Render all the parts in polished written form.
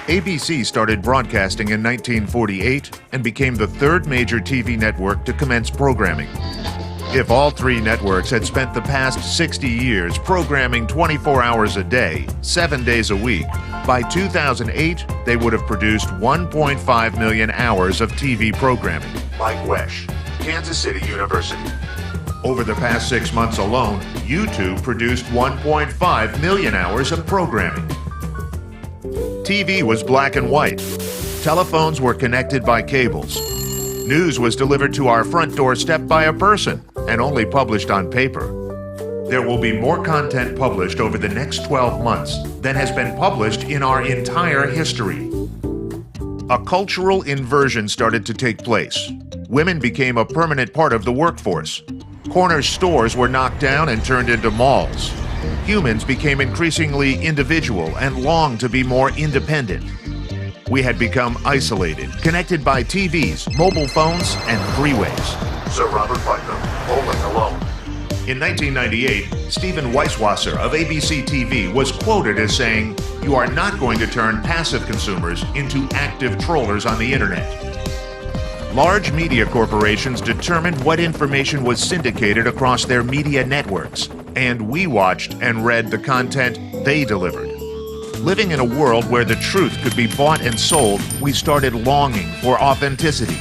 ABC started broadcasting in 1948 and became the third major TV network to commence programming. If all three networks had spent the past 60 years programming 24 hours a day, 7 days a week, by 2008, they would have produced 1.5 million hours of TV programming. Mike Wesch, Kansas City University. Over the past 6 months alone, YouTube produced 1.5 million hours of programming. TV was black and white. Telephones were connected by cables. News was delivered to our front doorstep by a person and only published on paper. There will be more content published over the next 12 months than has been published in our entire history. A cultural inversion started to take place. Women became a permanent part of the workforce. Corner stores were knocked down and turned into malls. Humans became increasingly individual and longed to be more independent. We had become isolated, connected by TVs, mobile phones, and freeways. Sir Robert Putnam, Bowling Alone. In 1998, Stephen Weiswasser of ABC TV was quoted as saying, "You are not going to turn passive consumers into active trollers on the internet." Large media corporations determined what information was syndicated across their media networks, and we watched and read the content they delivered. Living in a world where the truth could be bought and sold, we started longing for authenticity.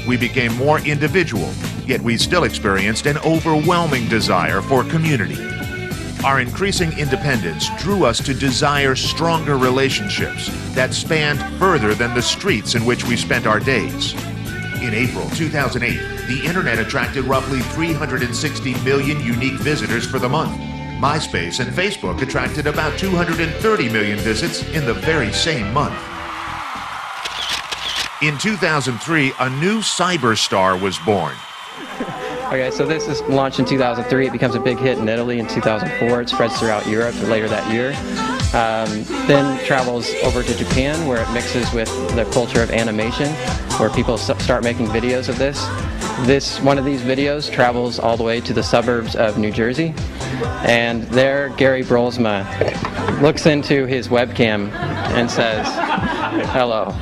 We became more individual, yet we still experienced an overwhelming desire for community. Our increasing independence drew us to desire stronger relationships that spanned further than the streets in which we spent our days. In April 2008, the internet attracted roughly 360 million unique visitors for the month. MySpace and Facebook attracted about 230 million visits in the very same month. In 2003, a new cyberstar was born. Okay, so this is launched in 2003. It becomes a big hit in Italy in 2004. It spreads throughout Europe later that year. Then travels over to Japan, where it mixes with the culture of animation, where people start making videos of this. One of these videos travels all the way to the suburbs of New Jersey, and there Gary Brolsma looks into his webcam and says, "Hello."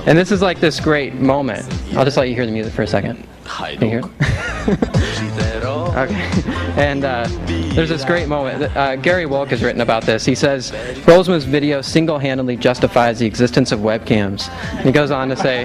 And this is like this great moment. I'll just let you hear the music for a second. Can you hear it? Okay. And there's this great moment. Gary Wolk has written about this. He says, Brolsma's video single-handedly justifies the existence of webcams. And he goes on to say,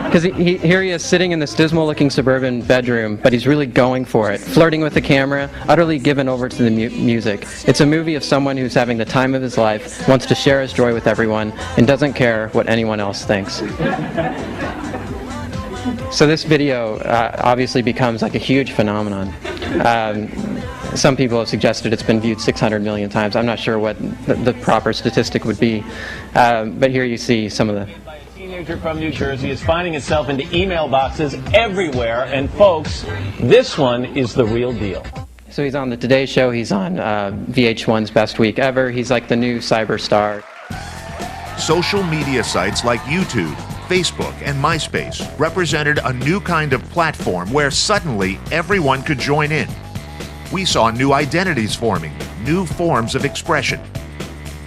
because here he is sitting in this dismal-looking suburban bedroom, but he's really going for it, flirting with the camera, utterly given over to the music. It's a movie of someone who's having the time of his life, wants to share his joy with everyone, and doesn't care what anyone else thinks. So this video obviously becomes like a huge phenomenon. Some people have suggested it's been viewed 600 million times. I'm not sure what the proper statistic would be, but here you see some of the... A teenager from New Jersey is finding itself into email boxes everywhere, and folks, this one is the real deal. So he's on the Today Show, he's on VH1's Best Week Ever, he's like the new cyber star. Social media sites like YouTube, Facebook, and MySpace represented a new kind of platform where suddenly everyone could join in. We saw new identities forming, new forms of expression.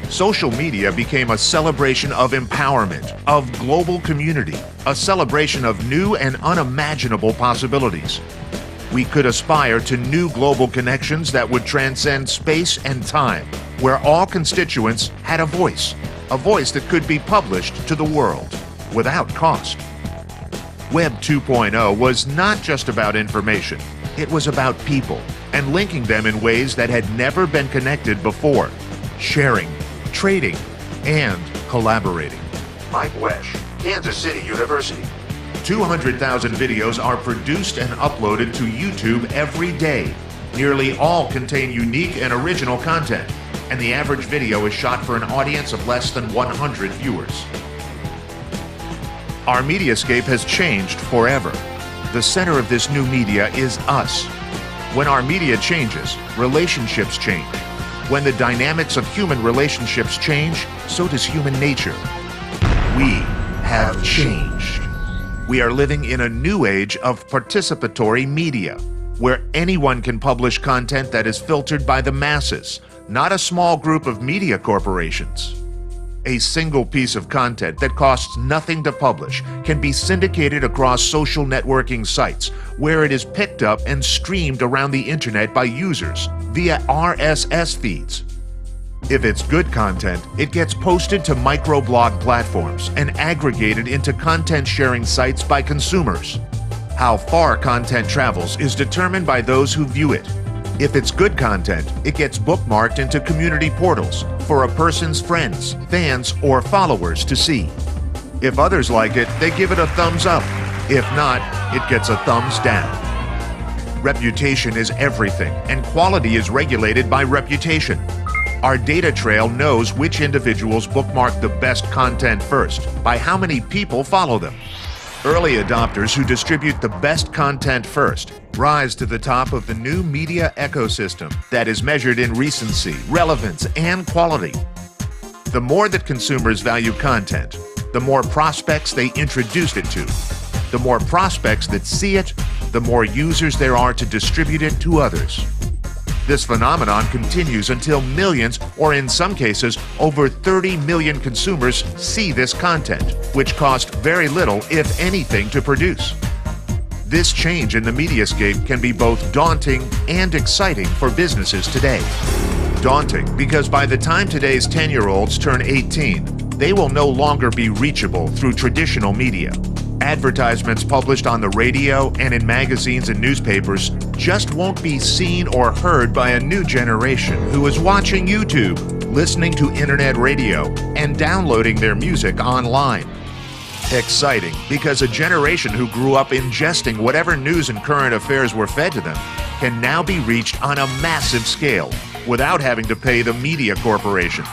Social media became a celebration of empowerment, of global community, a celebration of new and unimaginable possibilities. We could aspire to new global connections that would transcend space and time, where all constituents had a voice that could be published to the world without cost. Web 2.0 was not just about information, it was about people and linking them in ways that had never been connected before, sharing, trading, and collaborating. Mike Wesch, Kansas City University. 200,000 videos are produced and uploaded to YouTube every day. Nearly all contain unique and original content, and the average video is shot for an audience of less than 100 viewers. Our mediascape has changed forever. The center of this new media is us. When our media changes, relationships change. When the dynamics of human relationships change, so does human nature. We have changed. We are living in a new age of participatory media, where anyone can publish content that is filtered by the masses, not a small group of media corporations. A single piece of content that costs nothing to publish can be syndicated across social networking sites, where it is picked up and streamed around the internet by users via RSS feeds. If it's good content, it gets posted to microblog platforms and aggregated into content-sharing sites by consumers. How far content travels is determined by those who view it. If it's good content, it gets bookmarked into community portals for a person's friends, fans, or followers to see. If others like it, they give it a thumbs up. If not, it gets a thumbs down. Reputation is everything, and quality is regulated by reputation. Our data trail knows which individuals bookmark the best content first by how many people follow them. Early adopters who distribute the best content first rise to the top of the new media ecosystem that is measured in recency, relevance, and quality. The more that consumers value content, the more prospects they introduce it to. The more prospects that see it, the more users there are to distribute it to others. This phenomenon continues until millions, or in some cases, over 30 million consumers see this content, which cost very little, if anything, to produce. This change in the mediascape can be both daunting and exciting for businesses today. Daunting because by the time today's 10-year-olds turn 18, they will no longer be reachable through traditional media. Advertisements published on the radio and in magazines and newspapers just won't be seen or heard by a new generation who is watching YouTube, listening to internet radio, and downloading their music online. Exciting because a generation who grew up ingesting whatever news and current affairs were fed to them can now be reached on a massive scale without having to pay the media corporations.